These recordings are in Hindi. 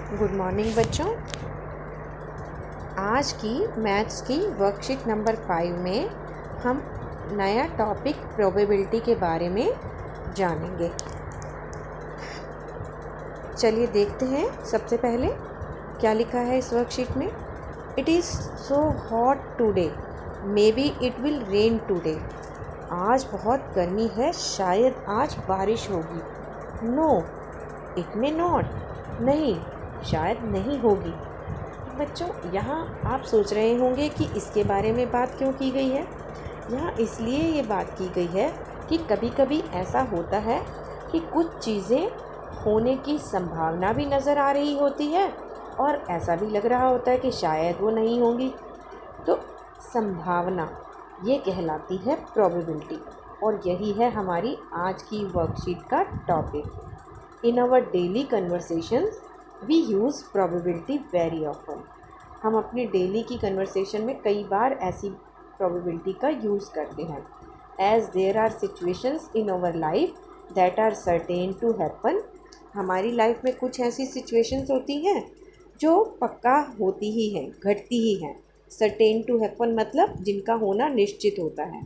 गुड मॉर्निंग बच्चों। आज की मैथ्स की वर्कशीट नंबर 5 में हम नया टॉपिक प्रोबेबिलिटी के बारे में जानेंगे। चलिए देखते हैं सबसे पहले क्या लिखा है इस वर्कशीट में। It is so hot today, may be it will rain today. आज बहुत गर्मी है, शायद आज बारिश होगी। नो इट मे नॉट, नहीं शायद नहीं होगी। बच्चों, यहाँ आप सोच रहे होंगे कि इसके बारे में बात क्यों की गई है। यहाँ इसलिए ये बात की गई है कि कभी कभी ऐसा होता है कि कुछ चीज़ें होने की संभावना भी नज़र आ रही होती है और ऐसा भी लग रहा होता है कि शायद वो नहीं होंगी। तो संभावना ये कहलाती है प्रोबेबिलिटी, और यही है हमारी आज की वर्कशीट का topic. In our daily conversations we use probability very often. हम अपनी डेली की कन्वर्सेशन में कई बार ऐसी प्रोबेबिलिटी का यूज़ करते हैं। As there are situations in our life that are certain to happen. हमारी लाइफ में कुछ ऐसी सिचुएशंस होती हैं जो पक्का होती ही हैं, घटती ही हैं। सर्टेन टू हैपन मतलब जिनका होना निश्चित होता है।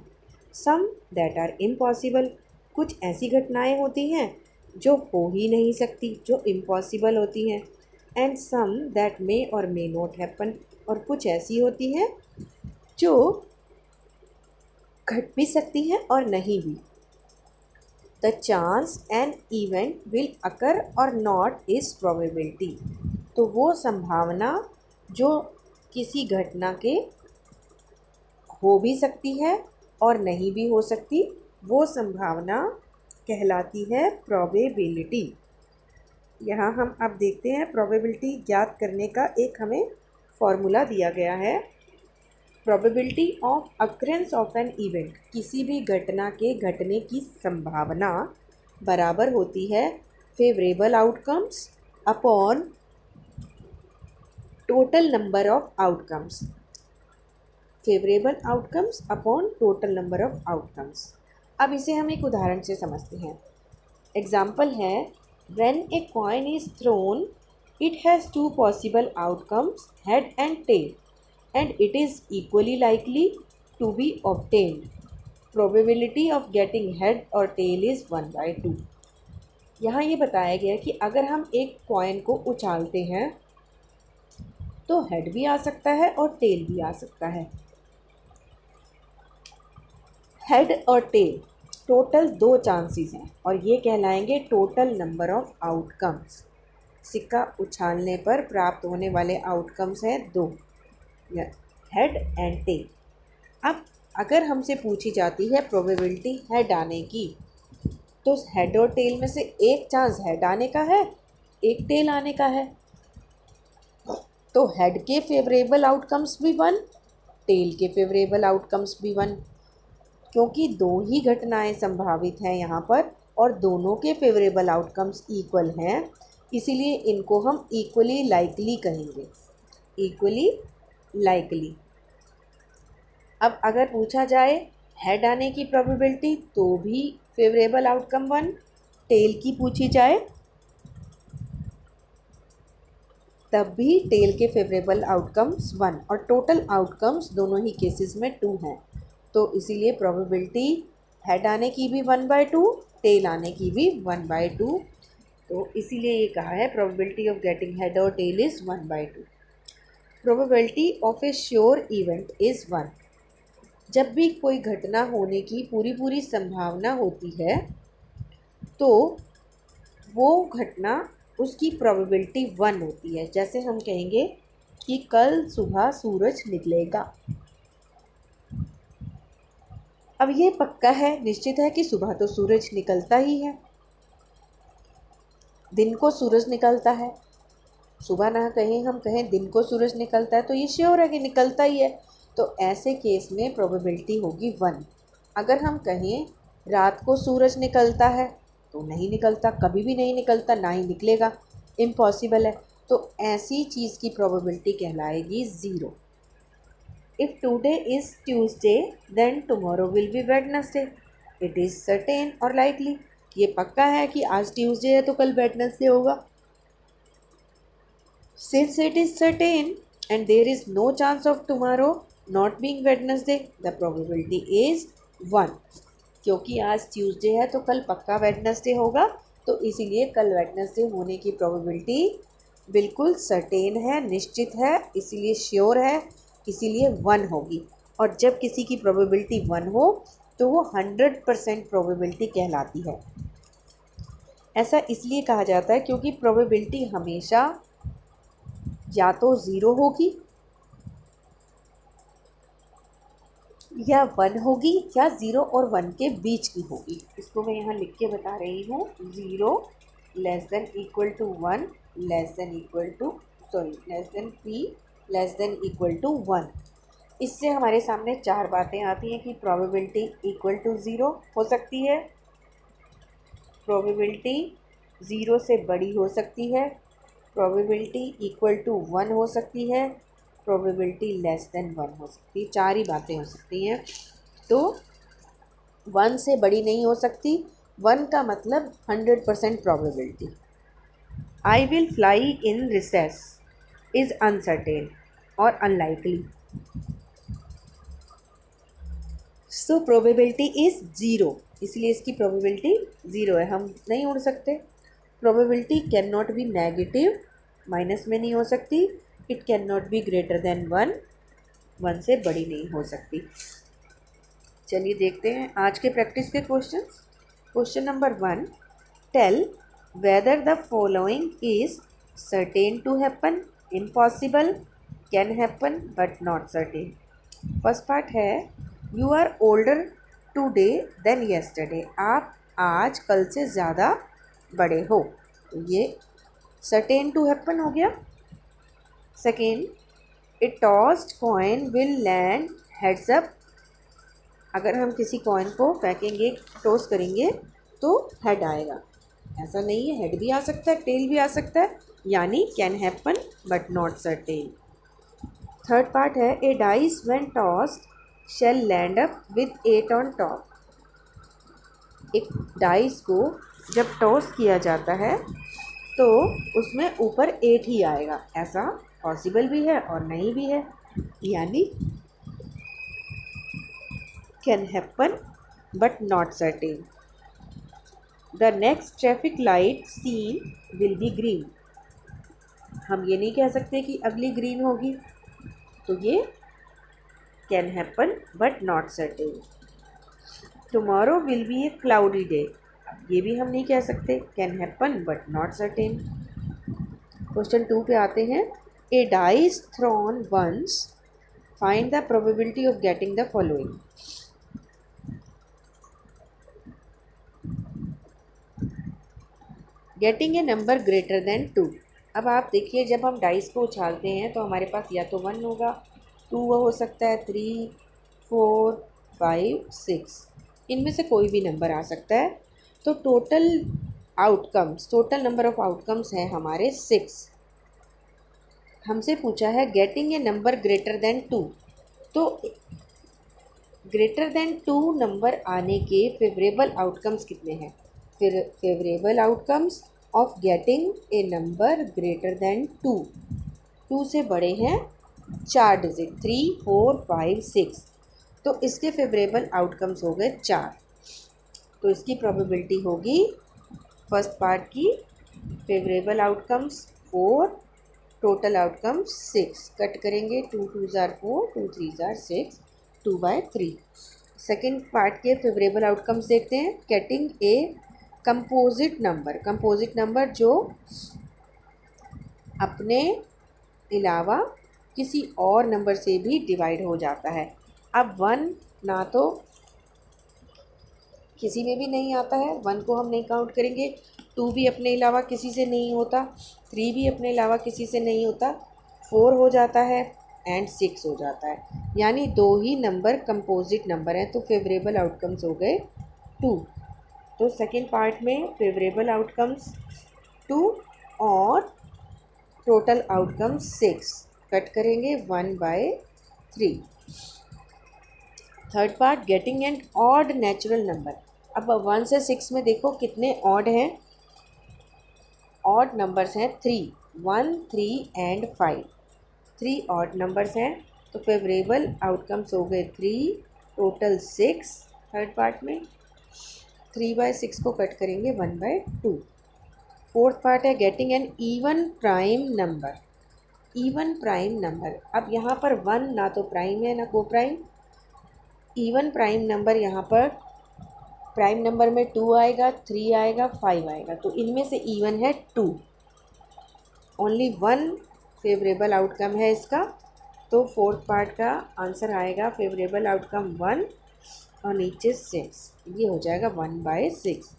सम दैट आर इम्पॉसिबल, कुछ ऐसी घटनाएं होती हैं जो हो ही नहीं सकती, जो इम्पॉसिबल होती हैं। एंड सम दैट मे और मे नॉट हैपन, और कुछ ऐसी होती हैं जो घट भी सकती हैं और नहीं भी। The chance an event will occur और नॉट इज़ प्रोबेबिलिटी। तो वो संभावना जो किसी घटना के हो भी सकती है और नहीं भी हो सकती, वो संभावना कहलाती है प्रोबेबिलिटी। यहाँ हम अब देखते हैं प्रोबेबिलिटी ज्ञात करने का एक हमें फॉर्मूला दिया गया है। Probability of occurrence of an event, किसी भी घटना के घटने की संभावना बराबर होती है favourable outcomes upon total number of outcomes. Favourable outcomes upon total number of outcomes. अब इसे हम एक उदाहरण से समझते हैं। एग्जाम्पल है, when a coin is thrown it has two possible outcomes, head and tail, and it is equally likely to be obtained. Probability of getting head or tail is 1/2। यहाँ ये बताया गया कि अगर हम एक कॉइन को उछालते हैं तो हेड भी आ सकता है और टेल भी आ सकता है। हेड और टेल टोटल 2 चांसेस हैं और ये कहलाएंगे टोटल नंबर ऑफ आउटकम्स। सिक्का उछालने पर प्राप्त होने वाले आउटकम्स हैं 2, हेड एंड टेल। अब अगर हमसे पूछी जाती है प्रोबेबिलिटी हेड आने की, तो हेड और टेल में से एक चांस हेड आने का है, एक टेल आने का है। तो हेड के फेवरेबल आउटकम्स भी 1, टेल के फेवरेबल आउटकम्स भी 1। क्योंकि 2 ही घटनाएं संभावित हैं यहाँ पर और दोनों के फेवरेबल आउटकम्स इक्वल हैं, इसीलिए इनको हम इक्वली लाइकली कहेंगे। Equally likely. अब अगर पूछा जाए हेड आने की प्रोबेबिलिटी, तो भी फेवरेबल आउटकम 1। टेल की पूछी जाए तब भी टेल के फेवरेबल आउटकम्स 1, और टोटल आउटकम्स दोनों ही केसेस में 2 हैं। तो इसीलिए प्रोबेबिलिटी हेड आने की भी 1/2, टेल आने की भी 1/2। तो इसीलिए ये कहा है प्रोबेबिलिटी ऑफ गेटिंग हेड और tail is 1/2। Probability of a sure event is 1। जब भी कोई घटना होने की पूरी संभावना होती है तो वो घटना, उसकी प्रोबेबिलिटी 1 होती है। जैसे हम कहेंगे कि कल सुबह सूरज निकलेगा। अब ये पक्का है, निश्चित है कि सुबह तो सूरज निकलता ही है, दिन को सूरज निकलता है। सुबह ना कहें, हम कहें दिन को सूरज निकलता है तो ये श्योर है कि निकलता ही है। तो ऐसे केस में प्रोबेबिलिटी होगी 1। अगर हम कहें रात को सूरज निकलता है तो नहीं निकलता, कभी भी नहीं निकलता, ना ही निकलेगा, इम्पॉसिबल है। तो ऐसी चीज़ की प्रोबेबिलिटी कहलाएगी 0। If today is Tuesday, then tomorrow will be Wednesday. It is certain or likely. ये पक्का है कि आज ट्यूसडे है तो कल वेडनेसडे होगा। Since it is certain and there is no chance of tomorrow not being Wednesday, the probability is 1. क्योंकि आज ट्यूसडे है तो कल पक्का वेडनेसडे होगा, तो इसीलिए कल वेडनेसडे होने की प्रोबेबिलिटी बिल्कुल सर्टेन है, निश्चित है, इसीलिए श्योर है, इसीलिए 1 होगी। और जब किसी की प्रोबेबिलिटी 1 हो तो वो 100% प्रोबेबिलिटी कहलाती है। ऐसा इसलिए कहा जाता है क्योंकि प्रोबेबिलिटी हमेशा या तो 0 होगी या 1 होगी या 0 और 1 के बीच की होगी। इसको मैं यहाँ लिख के बता रही हूँ, 0 less than equal to 1 less than equal to less than 3 less than equal to 1। इससे हमारे सामने 4 बातें आती हैं कि प्रोबेबिलिटी इक्वल टू 0 हो सकती है, प्रोबेबिलिटी 0 से बड़ी हो सकती है, प्रोबेबिलिटी इक्वल टू 1 हो सकती है, प्रोबेबिलिटी लेस देन 1 हो सकती है। 4 ही बातें हो सकती हैं। तो 1 से बड़ी नहीं हो सकती। 1 का मतलब 100% probability. I will fly in recess is uncertain और अनलाइकली, सो प्रोबेबिलिटी इज़ 0, इसलिए इसकी प्रोबेबिलिटी 0 है, हम नहीं उड़ सकते। Probability can not be negative, minus में नहीं हो सकती। It can not be greater than 1, 1 से बड़ी नहीं हो सकती। चलिए देखते हैं आज के प्रैक्टिस के questions. Question number 1, tell whether the following is certain to happen, impossible, can happen but not certain. First part है, you are older today than yesterday, आप आज कल से ज़्यादा बड़े हो, तो ये सर्टेन टू हैपन हो गया। Second, A tossed coin will land heads up, अगर हम किसी कॉइन को फेंकेंगे, टॉस करेंगे तो हेड आएगा, ऐसा नहीं है, हेड भी आ सकता है, टेल भी आ सकता है, यानी can happen but not certain. Third part है, a dice when tossed shall land up with 8 on top, एक डाइस को जब टॉस किया जाता है तो उसमें ऊपर 8 ही आएगा, ऐसा पॉसिबल भी है और नहीं भी है, यानी can happen but not certain. The next traffic light seen will be green, हम ये नहीं कह सकते कि अगली ग्रीन होगी, तो ये can happen but not certain. Tomorrow will be a cloudy day, ये भी हम नहीं कह सकते, can happen but not certain. Question 2 पे आते हैं, a dice thrown once, find the probability of getting the following. Getting a number greater than 2, अब आप देखिए जब हम डाइस को उछालते हैं तो हमारे पास या तो 1 होगा, 2 हो सकता है, 3, 4, 5, 6, इनमें से कोई भी नंबर आ सकता है। तो total outcomes, total number of outcomes हैं हमारे 6। हमसे पूछा है getting a number greater than 2, तो ग्रेटर देन 2 नंबर आने के फेवरेबल आउटकम्स कितने हैं? फिर favourable outcomes of getting a number greater than 2, 2 से बड़े हैं 4 डिजिट, 3, 4, 5, 6, तो इसके फेवरेबल आउटकम्स हो गए 4, तो इसकी प्रोबेबिलिटी होगी फर्स्ट पार्ट की favourable outcomes 4, total outcomes 6, cut करेंगे 2 2 ज़ार 4, 2 3 ज़ार 6, 2/3। सेकेंड पार्ट के फेवरेबल आउटकम्स देखते हैं, getting a composite number, composite number जो अपने अलावा किसी और नंबर से भी डिवाइड हो जाता है। अब 1 ना तो किसी में भी नहीं आता है, 1 को हम नहीं काउंट करेंगे, 2 भी अपने अलावा किसी से नहीं होता, 3 भी अपने अलावा किसी से नहीं होता, 4 हो जाता है एंड 6 हो जाता है, यानी 2 ही नंबर कंपोजिट नंबर हैं, तो फेवरेबल आउटकम्स हो गए 2। तो सेकेंड पार्ट में फेवरेबल आउटकम्स 2 और टोटल आउटकम्स 6, कट करेंगे 1/3। Third part getting an odd natural number, अब 1 से 6 में देखो कितने ऑड हैं, ऑड नंबर्स हैं 3, 1, 3 एंड 5, 3 ऑड नंबर्स हैं तो फेवरेबल आउटकम्स हो गए 3, टोटल 6 थर्ड पार्ट में। 3/6 को कट करेंगे 1/2। फोर्थ पार्ट है getting an even prime number. Even prime number, अब यहाँ पर 1 ना तो प्राइम है ना को प्राइम। इवन प्राइम नंबर यहाँ पर प्राइम नंबर में 2 आएगा, 3 आएगा, 5 आएगा, तो इनमें से इवन है 2। ओनली 1 फेवरेबल आउटकम है इसका, तो फोर्थ पार्ट का आंसर आएगा फेवरेबल आउटकम 1 और नीचे 6, ये हो जाएगा 1/6।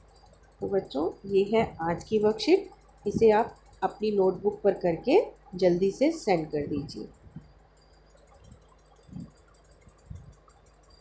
तो बच्चों ये है आज की वर्कशीट, इसे आप अपनी नोटबुक पर करके जल्दी से सेंड कर दीजिए।